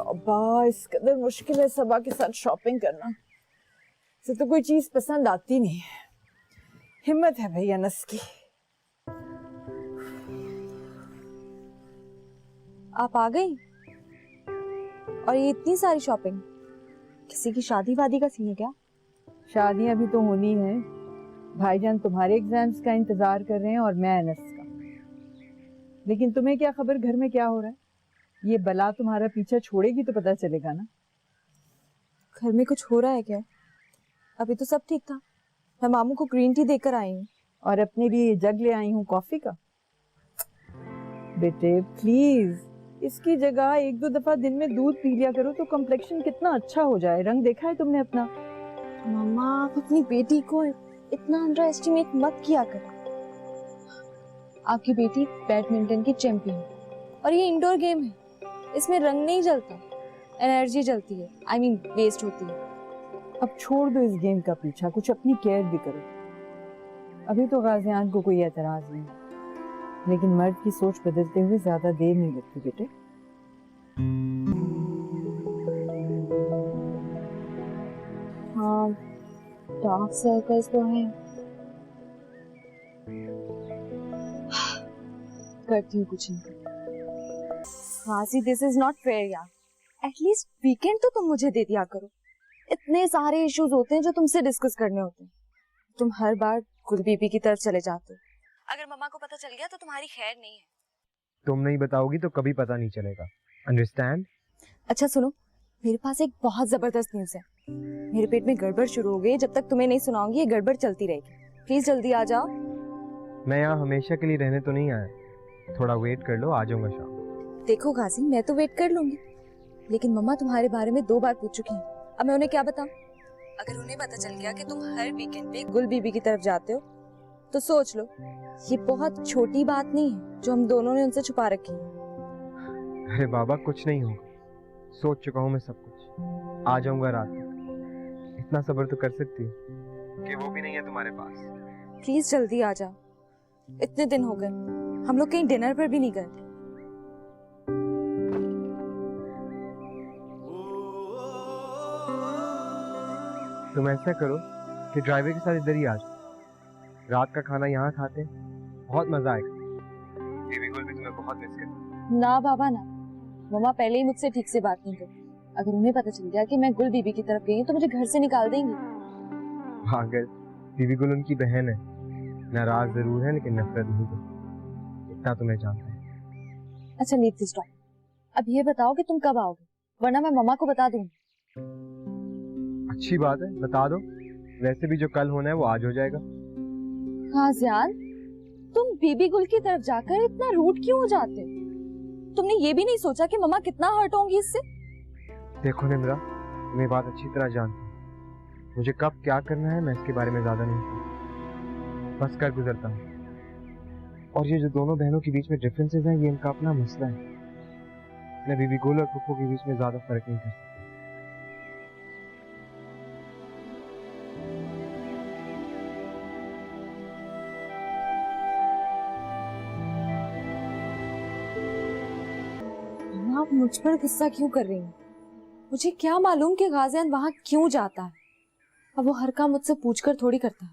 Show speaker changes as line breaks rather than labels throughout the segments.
तौबा, इस कदर मुश्किल है सबा के साथ शॉपिंग करना। इसे तो कोई चीज पसंद आती नहीं है। हिम्मत है भैया नस की।
आप आ गई? और ये इतनी सारी शॉपिंग, किसी की शादी वादी का सीन है क्या?
शादियां भी तो होनी है। भाईजान तुम्हारे एग्जाम्स का इंतजार कर रहे हैं और मैं अनस का। लेकिन तुम्हें क्या खबर घर में क्या हो रहा है? ये बला तुम्हारा पीछा छोड़ेगी तो पता चलेगा ना।
घर में कुछ हो रहा है क्या? अभी तो सब ठीक था। मैं मामू को ग्रीन टी देकर आई हूँ।
और अपने लिए जग ले आई हूँ कॉफी का। बेटे प्लीज, इसकी जगह एक दो दफा दिन में दूध पी लिया करो तो कम्प्लेक्शन कितना अच्छा हो जाए। रंग देखा है तुमने अपना?
मम्मा, आप अपनी बेटी को इतना अंडर एस्टिमेट मत किया करो। आपकी बेटी बैडमिंटन की चैंपियन और ये इंडोर गेम है, इसमें रंग नहीं जलता, एनर्जी जलती है, आई मीन वेस्ट होती है।
अब छोड़ दो इस गेम का पीछा, कुछ अपनी केयर भी करो। अभी तो गाजियान को कोई एतराज नहीं, लेकिन मर्द की सोच बदलते हुए ज्यादा देर नहीं लगती बेटे।
हाँ, डार्क सर्कल्स तो हैं। करती हूँ कुछ नहीं। हासी, दिस इज नॉट फेयर यार। एटलीस्ट वीकेंड तो तुम मुझे दे दिया करो। इतने सारे इश्यूज होते हैं जो तुमसे डिस्कस करने होते हैं। तुम हर बार गुल बीबी की तरफ चले जाते हो। अगर मम्मा को पता चल गया तो तुम्हारी खैर नहीं है।
तुम नहीं बताओगी तो कभी पता नहीं चलेगा, अंडरस्टैंड?
अच्छा सुनो, मेरे पास एक बहुत जबरदस्त न्यूज है। मेरे पेट में गड़बड़ शुरू हो गई। जब तक तुम्हें नहीं सुनाऊंगी ये गड़बड़ चलती रहेगी। प्लीज जल्दी आ जाओ।
मैं यहाँ हमेशा के लिए रहने तो नहीं आया, थोड़ा वेट कर लो, आ जाऊंगा शाम।
देखो गाजी, मैं तो वेट कर लूंगी, लेकिन मम्मा तुम्हारे बारे में 2 बार पूछ चुकी हैं। अब मैं उन्हें क्या बताऊं? अगर उन्हें पता चल गया कि तुम हर वीकेंड पे गुल बीबी की तरफ जाते हो तो सोच लो, ये बहुत छोटी बात नहीं है जो हम दोनों ने उनसे छुपा रखी है।
अरे बाबा, कुछ नहीं होगा, सोच चुका हूँ मैं सब कुछ। आ जाऊंगा रात में। इतना सब्र तो कर सकती हो कि वो भी नहीं है तुम्हारे पास।
प्लीज जल्दी आ जाओ। इतने दिन हो गए, हम लोग कहीं डिनर पर भी नहीं गए।
तुम ऐसा करो कि ड्राइवर के साथ इधर ही आ जाओ, रात का खाना यहाँ खाते हैं, बहुत मजा आएगा। बेबी गुल भी तुम्हें बहुत मिस करती।
ना बाबा ना, मम्मा पहले ही मुझसे ठीक से बात नहीं करती। अगर उन्हें पता चल गया कि मैं गुल बीबी की तरफ गई हूँ तो मुझे घर से निकाल देंगी।
पागल, बेबी गुल उनकी बहन है, नाराज जरूर है लेकिन नफरत नहीं करती, इतना तुम्हें जानता है।
अच्छा लीव दिस टॉक। अब ये बताओ कि तुम कब आओगे, वरना मैं मम्मा को बता दूंगी।
अच्छी बात है, बता दो। वैसे भी जो कल होना है वो आज हो जाएगा।
हाँ ज़ियान, तुम बीबी गुल की तरफ जाकर इतना रूड क्यों हो जाते हो? तुमने ये भी नहीं सोचा कि मम्मा कितना हर्ट होंगी इससे?
देखो निम्रा, तुम्हें बात अच्छी तरह जानती हूँ, मुझे कब क्या करना है मैं इसके बारे में ज्यादा नहीं सोचता, बस कर गुजरता हूँ। और ये जो दोनों बहनों के बीच में डिफरेंसेस हैं, ये इनका अपना मसला है। मैं बीबी गुल और फुप्पो के बीच में ज्यादा फर्क नहीं कर सकता।
आप मुझ पर गुस्सा क्यों कर रही हैं? मुझे क्या मालूम कि गाजियान वहां क्यों जाता है। अब वो हर काम मुझसे पूछकर थोड़ी करता है।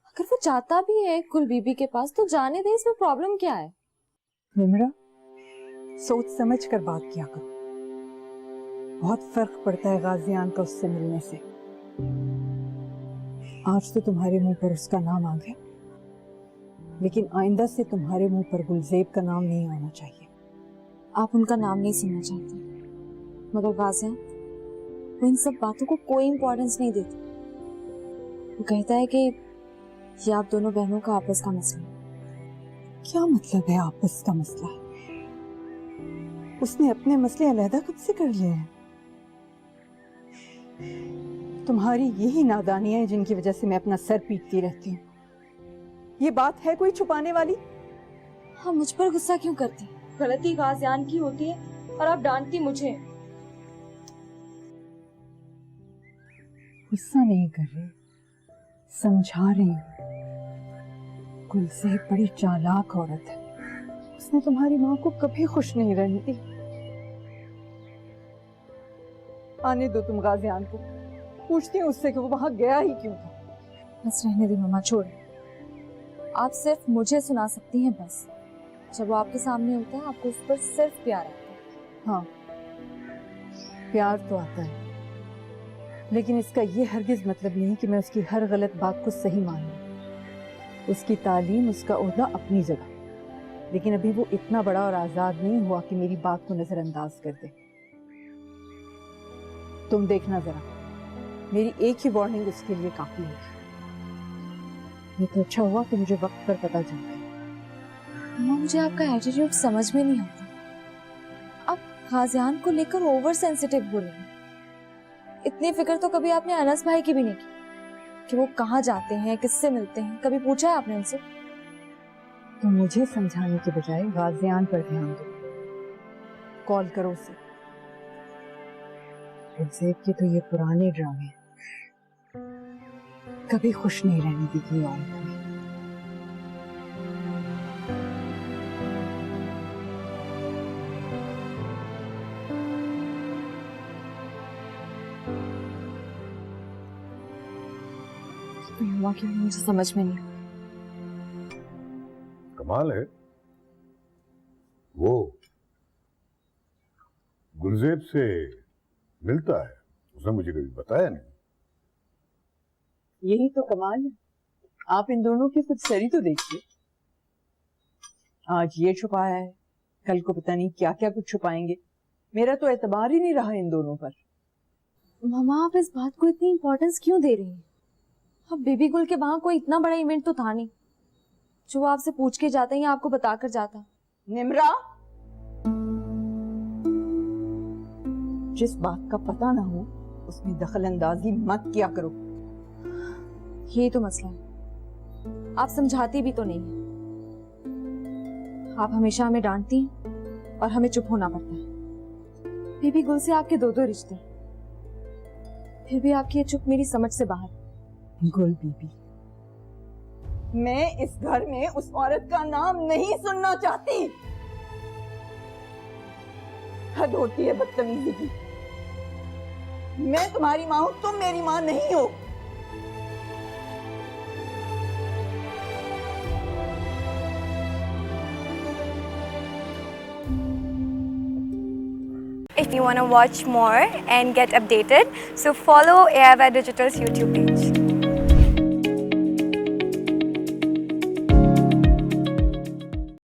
अगर वो जाता भी है गुल बीबी के पास तो जाने दे, इसमें प्रॉब्लम क्या है?
निम्रा, सोच समझ कर बात किया करो। बहुत फर्क पड़ता है गाजियान का उससे मिलने से। आज तो तुम्हारे मुंह पर उसका नाम आ गया, लेकिन आइंदा से तुम्हारे मुंह पर गुलजेब का नाम नहीं आना चाहिए।
आप उनका नाम नहीं सुनना चाहते, मगर गाजियान वो इन सब बातों को कोई इंपॉर्टेंस नहीं देता। वो कहता है कि ये आप दोनों बहनों का आपस का मसला है।
क्या मतलब है आपस का मसला है? उसने अपने मसले अलहदा कब से कर लिए हैं? तुम्हारी यही नादानियां हैं जिनकी वजह से मैं अपना सर पीटती रहती हूँ। ये बात है कोई छुपाने वाली?
हाँ, मुझ पर गुस्सा क्यों करती? गलती गाजियान की होती है और आप डांटती मुझे।
गुस्सा नहीं कर रही, समझा रही हूँ। गुलजेब बड़ी चालाक औरत है, उसने तुम्हारी माँ को कभी खुश नहीं रहने दी। आने दो तुम गाजियान को, पूछती हूँ उससे कि वो वहां गया ही क्यों था।
बस रहने दे मम्मा, छोड़। आप सिर्फ मुझे सुना सकती हैं बस। जब वो आपके सामने होता है आपको उस पर सिर्फ प्यार आता है।
हाँ, प्यार तो आता है, लेकिन इसका ये हरगिज मतलब नहीं कि मैं उसकी हर गलत बात को सही मान लूं। उसकी तालीम, उसका ओहदा अपनी जगह, लेकिन अभी वो इतना बड़ा और आजाद नहीं हुआ कि मेरी बात को नजरअंदाज कर दे। तुम देखना जरा, मेरी एक ही वार्निंग उसके लिए काफी होगी। ये तो अच्छा हुआ कि मुझे वक्त पर पता चल गया।
मम्मा, मुझे आपका एटीट्यूड समझ में नहीं आता। आप गाजियान को लेकर ओवर सेंसिटिव हो रही हैं। इतनी फिक्र तो कभी आपने अनस भाई की भी नहीं की कि वो कहाँ जाते हैं, किससे मिलते हैं। कभी पूछा है आपने उनसे?
तो मुझे समझाने के बजाय गाजियान पर ध्यान दो। कॉल करो उसे। ज़ेब के तो ये पुराने ड्रामे हैं, कभी खुश नहीं रहने देगी औरत में।
मम्मा की मुझे समझ में नहीं।
कमाल है, वो गुलजेब से मिलता है, उसने मुझे कभी बताया नहीं।
यही तो कमाल है। आप इन दोनों की कुछ सरी तो देखिए। आज ये छुपाया है, कल को पता नहीं क्या क्या कुछ छुपाएंगे। मेरा तो एतबार ही नहीं रहा इन दोनों पर।
मम्मा, आप इस बात को इतनी इम्पोर्टेंस क्यों दे रही हैं? अब बेबी गुल के वहां कोई इतना बड़ा इवेंट तो था नहीं जो वो आपसे पूछ के जाता या आपको बता कर जाता।
निम्रा, जिस बात का पता ना हो उसमें दखल अंदाजी मत किया करो।
यही तो मसला है, आप समझाती भी तो नहीं है। आप हमेशा हमें डांटती हैं और हमें चुप होना पड़ता है। बेबी गुल से आपके दो दो रिश्ते, फिर भी आपकी ये चुप मेरी समझ से बाहर।
गुल बीबी, मैं इस घर में उस औरत का नाम नहीं सुनना चाहती। हद होती है बदतमीजी की। मैं तुम्हारी माँ हूं, तुम मेरी माँ नहीं हो।
If you want to watch more and get updated, so follow AIY Digital's YouTube page.